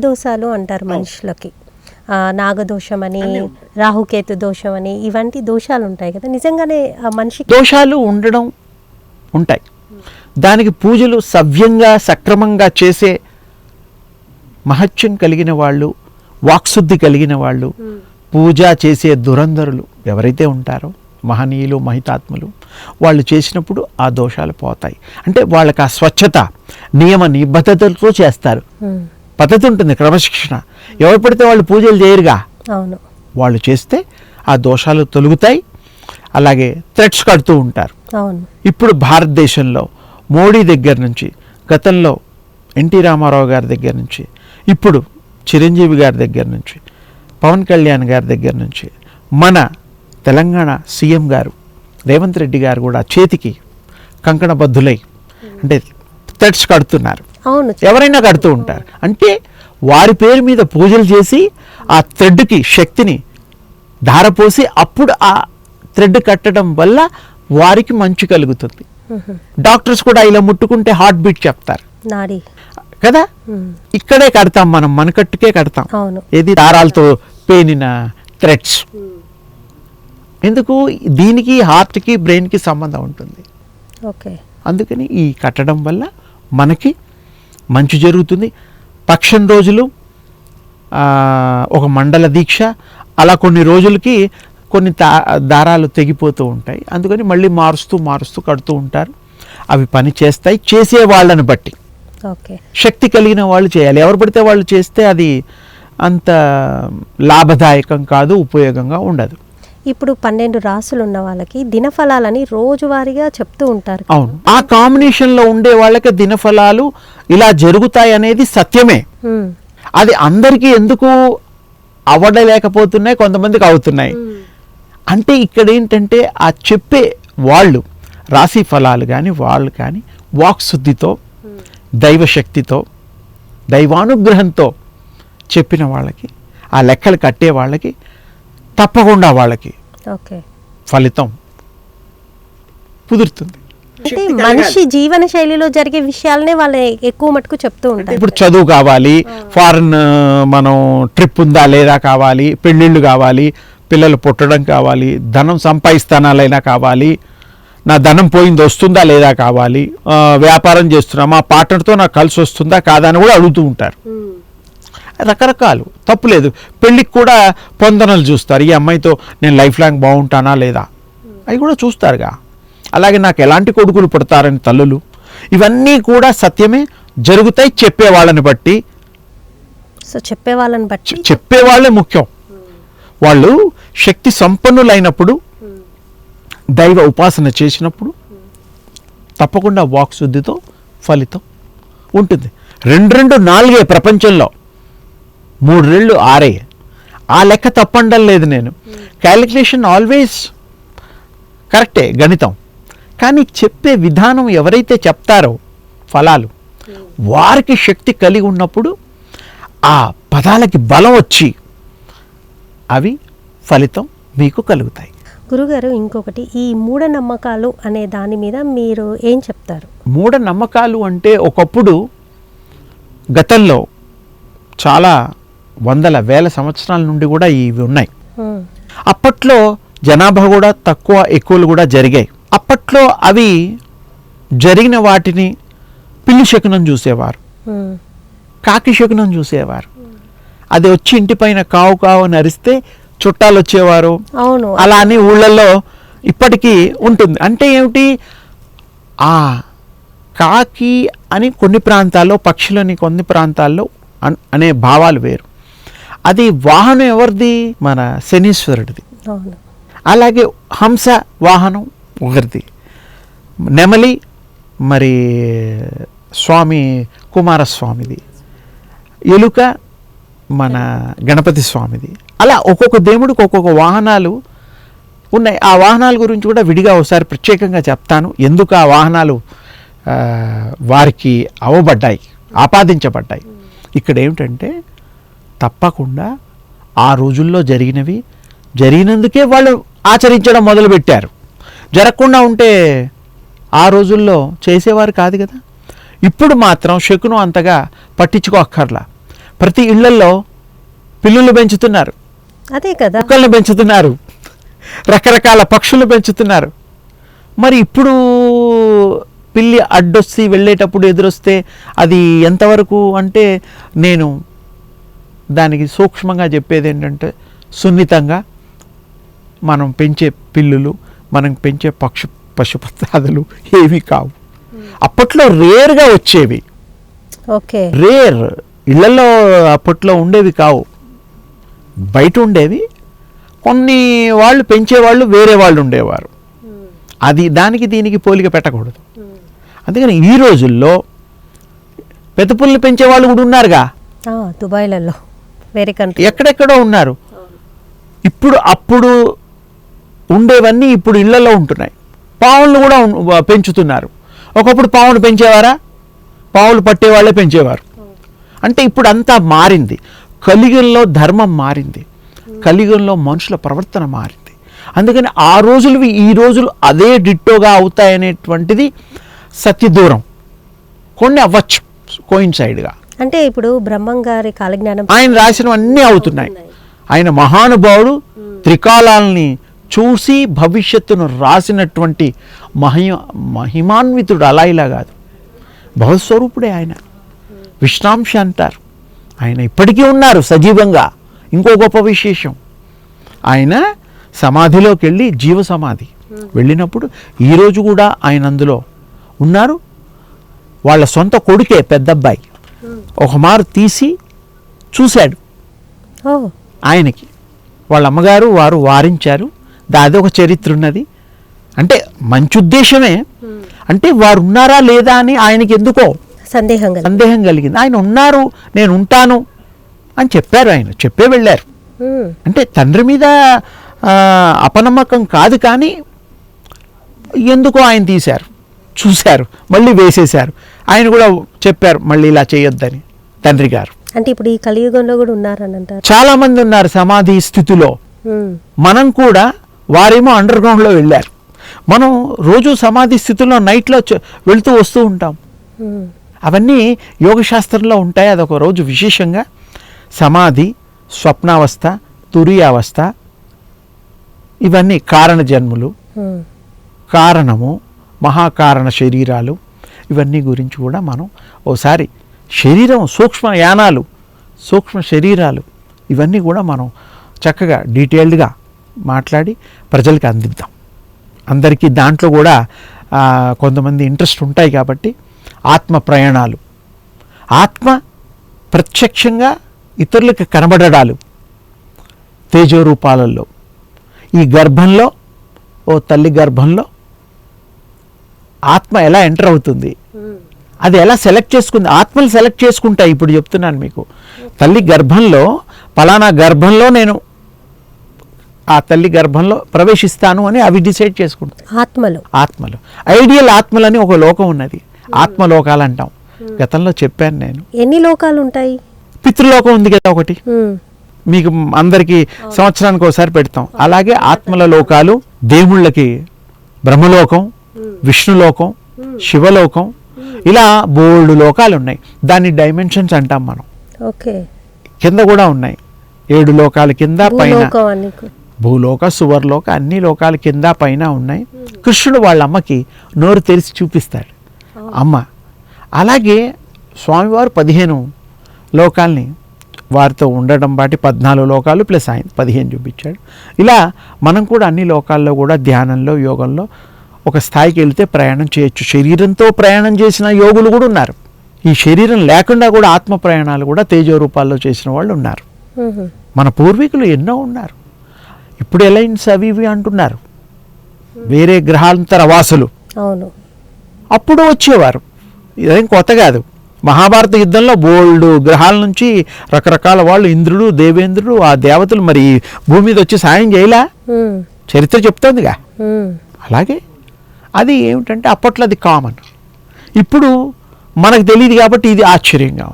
దోషాలు అంటారు మనుషులకి, నాగదోషం అని, రాహుకేతు దోషం అని, ఇవంటి దోషాలు ఉంటాయి కదా, నిజంగానే ఆ మనిషికి దోషాలు ఉండడం ఉంటాయి. దానికి పూజలు సవ్యంగా సక్రమంగా చేసే మహత్యం కలిగిన వాళ్ళు, వాక్శుద్ధి కలిగిన వాళ్ళు, పూజ చేసే దురంధరులు ఎవరైతే ఉంటారో మహనీయులు మహితాత్ములు, వాళ్ళు చేసినప్పుడు ఆ దోషాలు పోతాయి. అంటే వాళ్ళకి ఆ స్వచ్ఛత నియమ నిబద్ధతలతో చేస్తారు. పద్ధతి ఉంటుంది, క్రమశిక్షణ. ఎవరు పడితే వాళ్ళు పూజలు చేయరుగా, అవును, వాళ్ళు చేస్తే ఆ దోషాలు తొలుగుతాయి. అలాగే థ్రెడ్స్ కడుతూ ఉంటారు. అవును. ఇప్పుడు భారతదేశంలో మోడీ దగ్గర నుంచి, గతంలో ఎన్టీ రామారావు గారి దగ్గర నుంచి, ఇప్పుడు చిరంజీవి గారి దగ్గర నుంచి, పవన్ కళ్యాణ్ గారి దగ్గర నుంచి, మన తెలంగాణ సీఎం గారు రేవంత్ రెడ్డి గారు కూడా చేతికి కంకణబద్ధులై అంటే థ్రెడ్స్ కడుతున్నారు. అవును, ఎవరైనా కడుతూ ఉంటారు. అంటే వారి పేరు మీద పూజలు చేసి ఆ థ్రెడ్కి శక్తిని ధారపోసి అప్పుడు ఆ థ్రెడ్ కట్టడం వల్ల వారికి మంచి కలుగుతుంది. డాక్టర్స్ కూడా ఇలా ముట్టుకుంటే హార్ట్ బీట్ చెప్తారు నాడి కదా. ఇక్కడే కడతాం మనం, మనకట్టుకే కడతాం. ఏది దారాలతో పేనిన థ్రెడ్స్. ఎందుకు? దీనికి హార్ట్కి బ్రెయిన్కి సంబంధం ఉంటుంది. అందుకని ఈ కట్టడం వల్ల మనకి మంచి జరుగుతుంది. పక్షం రోజులు ఒక మండల దీక్ష, అలా కొన్ని రోజులకి కొన్ని దారాలు తెగిపోతూ ఉంటాయి. అందుకని మళ్ళీ మారుస్తూ మారుస్తూ కడుతూ ఉంటారు. అవి పని చేస్తాయి. చేసే వాళ్ళని బట్టి శక్తి కలిగిన వాళ్ళు చేయాలి. ఎవరు పడితే వాళ్ళు చేస్తే అది అంత లాభదాయకం కాదు, ఉపయోగంగా ఉండదు. ఇప్పుడు 12 రాసులు ఉన్న వాళ్ళకి దినఫలాలని రోజువారీగా చెప్తూ ఉంటారు. అవును, ఆ కాంబినేషన్లో ఉండే వాళ్ళకి దినఫలాలు ఇలా జరుగుతాయి అనేది సత్యమే. అది అందరికీ ఎందుకు అవ్వడలేకపోతున్నాయి, కొంతమందికి అవుతున్నాయి. అంటే ఇక్కడ ఏంటంటే ఆ చెప్పే వాళ్ళు రాశి ఫలాలు కానీ వాళ్ళు కానీ వాక్శుద్ధితో, దైవశక్తితో, దైవానుగ్రహంతో చెప్పిన వాళ్ళకి, ఆ లెక్కలు కట్టే వాళ్ళకి తప్పకుండా వాళ్ళకి ఫలితం కుదురుతుంది. అంటే మనిషి జీవన శైలిలో జరిగే విషయాలనే వాళ్ళు ఎక్కువ మటుకు చెప్తూ ఉంటారు. ఇప్పుడు చదువు కావాలి, ఫారెన్ మనం ట్రిప్ ఉందా లేదా కావాలి, పెళ్ళిళ్ళు కావాలి, పిల్లలు పుట్టడం కావాలి, ధనం సంపాదిస్తానాలైనా కావాలి, నా ధనం పోయింది వస్తుందా లేదా కావాలి, వ్యాపారం చేస్తున్నా మా పార్ట్నర్తో నాకు కలిసి వస్తుందా కాదా అని కూడా అడుగుతూ ఉంటారు. రకరకాలు, తప్పులేదు. పెళ్ళికి కూడా పొందనలు చూస్తారు. ఈ అమ్మాయితో నేను లైఫ్ లాంగ్ బాగుంటానా లేదా, అవి కూడా చూస్తారుగా. అలాగే నాకు ఎలాంటి కొడుకులు పుడతారని తల్లులు, ఇవన్నీ కూడా సత్యమే జరుగుతాయి చెప్పేవాళ్ళని బట్టి. సో చెప్పేవాళ్ళని బట్టి, చెప్పేవాళ్ళే ముఖ్యం. వాళ్ళు శక్తి సంపన్నులైనప్పుడు, దైవ ఉపాసన చేసినప్పుడు తప్పకుండా వాక్శుద్ధితో ఫలితం ఉంటుంది. 2 4 ప్రపంచంలో, 3 6 ఆ లెక్క తప్పండం లేదు. నేను క్యాలిక్యులేషన్ ఆల్వేస్ కరెక్టే, గణితం. కానీ చెప్పే విధానం ఎవరైతే చెప్తారో ఫలాలు, వారికి శక్తి కలిగి ఉన్నప్పుడు ఆ పదాలకి బలం వచ్చి అవి ఫలితం మీకు కలుగుతాయి. గురుగారు, ఇంకొకటి ఈ మూఢనమ్మకాలు అనే దాని మీద మీరు ఏం చెప్తారు? మూఢనమ్మకాలు అంటే ఒకప్పుడు గతంలో చాలా వందల వేల సంవత్సరాల నుండి కూడా ఇవి ఉన్నాయి. అప్పట్లో జనాభా కూడా తక్కువ ఎక్కువలు కూడా జరిగాయి. అప్పట్లో అవి జరిగిన వాటిని పిల్లి శకునం చూసేవారు, కాకి శకునం చూసేవారు. అది వచ్చి ఇంటిపైన కావు కావు అని అరిస్తే చుట్టాలు వచ్చేవారు. అవును, అలా అని ఊళ్ళల్లో ఇప్పటికీ ఉంటుంది. అంటే ఏమిటి, ఆ కాకి అని కొన్ని ప్రాంతాల్లో, పక్షులని కొన్ని ప్రాంతాల్లో అనే భావాలు వేరు. అది వాహనం ఎవరిది? మన శనీశ్వరుడిది. అలాగే హంస వాహనం ఒకరిది, నెమలి మరి స్వామి కుమారస్వామిది, ఎలుక మన గణపతి స్వామిది. అలా ఒక్కొక్క దేవుడికి ఒక్కొక్క వాహనాలు ఉన్నాయి. ఆ వాహనాల గురించి కూడా విడిగా ఒకసారి ప్రత్యేకంగా చెప్తాను. ఎందుకు ఆ వాహనాలు వారికి అవబడ్డాయి, ఆపాదించబడ్డాయి. ఇక్కడ ఏమిటంటే తప్పకుండా ఆ రోజుల్లో జరిగినందుకే వాళ్ళు ఆచరించడం మొదలుపెట్టారు. జరగకుండా ఉంటే ఆ రోజుల్లో చేసేవారు కాదు కదా. ఇప్పుడు మాత్రం శకునం అంతగా పట్టించుకోక్కర్లా. ప్రతి ఇళ్లలో పిల్లులు పెంచుతున్నారు, అదే కదా, కుక్కల్ని పెంచుతున్నారు, రకరకాల పక్షులు పెంచుతున్నారు. మరి ఇప్పుడు పిల్లి అడ్డొచ్చి వెళ్ళేటప్పుడు ఎదురొస్తే అది ఎంతవరకు అంటే, నేను దానికి సూక్ష్మంగా చెప్పేది ఏంటంటే, సున్నితంగా మనం పెంచే పిల్లులు, మనం పెంచే పశుపతాదులు ఏవి కావు. అప్పట్లో రేర్గా వచ్చేవి, ఓకే, రేర్, ఇళ్లలో అప్పట్లో ఉండేవి కావు, బయట ఉండేవి. కొన్ని వాళ్ళు పెంచేవాళ్ళు వేరే వాళ్ళు ఉండేవారు. అది దానికి దీనికి పోలిక పెట్టకూడదు. అందుకని ఈ రోజుల్లో పెద్ద పుల్ని పెంచే వాళ్ళు కూడా ఉన్నారుగా, దుబాయ్లలో, వేరే కంట్రీ, ఎక్కడెక్కడో ఉన్నారు. ఇప్పుడు అప్పుడు ఉండేవన్నీ ఇప్పుడు ఇళ్లలో ఉంటున్నాయి. పావులను కూడా పెంచుతున్నారు. ఒకప్పుడు పావును పెంచేవారా? పావులు పట్టేవాళ్ళే పెంచేవారు. అంటే ఇప్పుడు అంతా మారింది. కలియుగంలో ధర్మం మారింది, కలియుగంలో మనుషుల ప్రవర్తన మారింది. అందుకని ఆ రోజులు ఈ రోజులు అదే డిట్టోగా అవుతాయనేటువంటిది సత్యదూరం. కొన్ని అవ్వచ్చు కోయిన్సైడ్గా. అంటే ఇప్పుడు బ్రహ్మం గారి కాలజ్ఞానం ఆయన రాసినవన్నీ అవుతున్నాయి. ఆయన మహానుభావుడు, త్రికాలాల్ని చూసి భవిష్యత్తును రాసినటువంటి మహిమాన్వితుడు. అలా ఇలా కాదు, భవస్వరూపుడే ఆయన. విశ్రాంశ అంటారు. ఆయన ఇప్పటికీ ఉన్నారు సజీవంగా. ఇంకో గొప్ప విశేషం, ఆయన సమాధిలోకి వెళ్ళి, జీవ సమాధి వెళ్ళినప్పుడు ఈరోజు కూడా ఆయన అందులో ఉన్నారు. వాళ్ళ సొంత కొడుకే పెద్దబ్బాయి ఒక మారు తీసి చూశాడు ఆయనకి. వాళ్ళ అమ్మగారు వారు వారించారు. దాది ఒక చరిత్ర ఉన్నది. అంటే మంచి ఉద్దేశమే, అంటే వారు ఉన్నారా లేదా అని ఆయనకి ఎందుకో సందేహం కలిగింది. ఆయన ఉన్నారు, నేను ఉంటాను అని చెప్పారు. ఆయన చెప్పే వెళ్ళారు. అంటే తండ్రి మీద అపనమ్మకం కాదు, కానీ ఎందుకో ఆయన తీశారు, చూశారు, మళ్ళీ వేసేశారు. ఆయన కూడా చెప్పారు మళ్ళీ ఇలా చేయొద్దని తండ్రి గారు. అంటే ఇప్పుడు ఈ కలియుగంలో కూడా ఉన్నారని అంటారు. చాలా మంది ఉన్నారు సమాధి స్థితిలో. మనం కూడా, వారేమో అండర్ గ్రౌండ్లో వెళ్ళారు. మనం రోజు సమాధి స్థితిలో నైట్లో వెళుతూ వస్తూ ఉంటాం. అవన్నీ యోగశాస్త్రంలో ఉంటాయి. అదొక రోజు విశేషంగా సమాధి, స్వప్నావస్థ, తురియావస్థ, ఇవన్నీ కారణ జన్ములు, కారణము, మహాకారణ శరీరాలు, ఇవన్నీ గురించి కూడా మనం ఓసారి శరీరం, సూక్ష్మ యానాలు, సూక్ష్మ శరీరాలు, ఇవన్నీ కూడా మనం చక్కగా డీటెయిల్డ్గా మాట్లాడి ప్రజలకు అందిద్దాం. అందరికీ దాంట్లో కూడా కొంతమంది ఇంట్రెస్ట్ ఉంటాయి కాబట్టి ఆత్మ ప్రయాణాలు, ఆత్మ ప్రత్యక్షంగా ఇతరులకు కనబడడాలు తేజోరూపాలలో, ఈ గర్భంలో, ఓ తల్లి గర్భంలో ఆత్మ ఎలా ఎంటర్ అవుతుంది, అది ఎలా సెలెక్ట్ చేసుకుంది. ఆత్మలు సెలెక్ట్ చేసుకుంటాయి. ఇప్పుడు చెప్తున్నాను మీకు, తల్లి గర్భంలో, పలానా గర్భంలో నేను ఆ తల్లి గర్భంలో ప్రవేశిస్తాను అని అవి డిసైడ్ చేసుకుంటాయి. ఆత్మలు ఐడియల్ ఆత్మలని ఒక లోకం ఉన్నది, ఆత్మలోకాలు అంటాం. గతంలో చెప్పాను నేను. ఎన్ని లోకాలు ఉంటాయి? పితృలోకం ఉంది కదా ఒకటి, మీకు అందరికీ సంవత్సరానికి ఒకసారి పెడతాం. అలాగే ఆత్మల లోకాలు, దేవుళ్ళకి బ్రహ్మలోకం, విష్ణులోకం, శివలోకం, ఇలా బోల్డ్ లోకాలు ఉన్నాయి. దాన్ని డైమెన్షన్స్ అంటాం మనం. కింద కూడా ఉన్నాయి 7 లోకాల కింద పైన, భూలోక, సువర్లోక, అన్ని లోకాల కింద పైన ఉన్నాయి. కృష్ణుడు వాళ్ళ అమ్మకి నోరు తెరిచి చూపిస్తాడు అమ్మ. అలాగే స్వామివారు 15 లోకాల్ని వారితో ఉండడం బట్టి 14 లోకాలు ప్లస్ ఆయన 15 చూపించాడు. ఇలా మనం కూడా అన్ని లోకాల్లో కూడా ధ్యానంలో, యోగంలో ఒక స్థాయికి వెళితే ప్రయాణం చేయొచ్చు. శరీరంతో ప్రయాణం చేసిన యోగులు కూడా ఉన్నారు. ఈ శరీరం లేకుండా కూడా ఆత్మ ప్రయాణాలు కూడా తేజో రూపాల్లో చేసిన వాళ్ళు ఉన్నారు. మన పూర్వీకులు ఎన్నో ఉన్నారు. ఇప్పుడు ఎలైన్స్ అవి ఇవి అంటున్నారు, వేరే గ్రహాంతర వాసులు. అప్పుడు వచ్చేవారు, ఇదేం కొత్త కాదు. మహాభారత యుద్ధంలో బోల్డ్ గ్రహాల నుంచి రకరకాల వాళ్ళు, ఇంద్రుడు, దేవేంద్రుడు, ఆ దేవతలు మరి భూమి మీద వచ్చి సాయం చేయలా, చరిత్ర చెప్తోందిగా. అలాగే అది ఏమిటంటే అప్పట్లో అది కామన్. ఇప్పుడు మనకు తెలియదు కాబట్టి ఇది ఆశ్చర్యంగా ఉంది.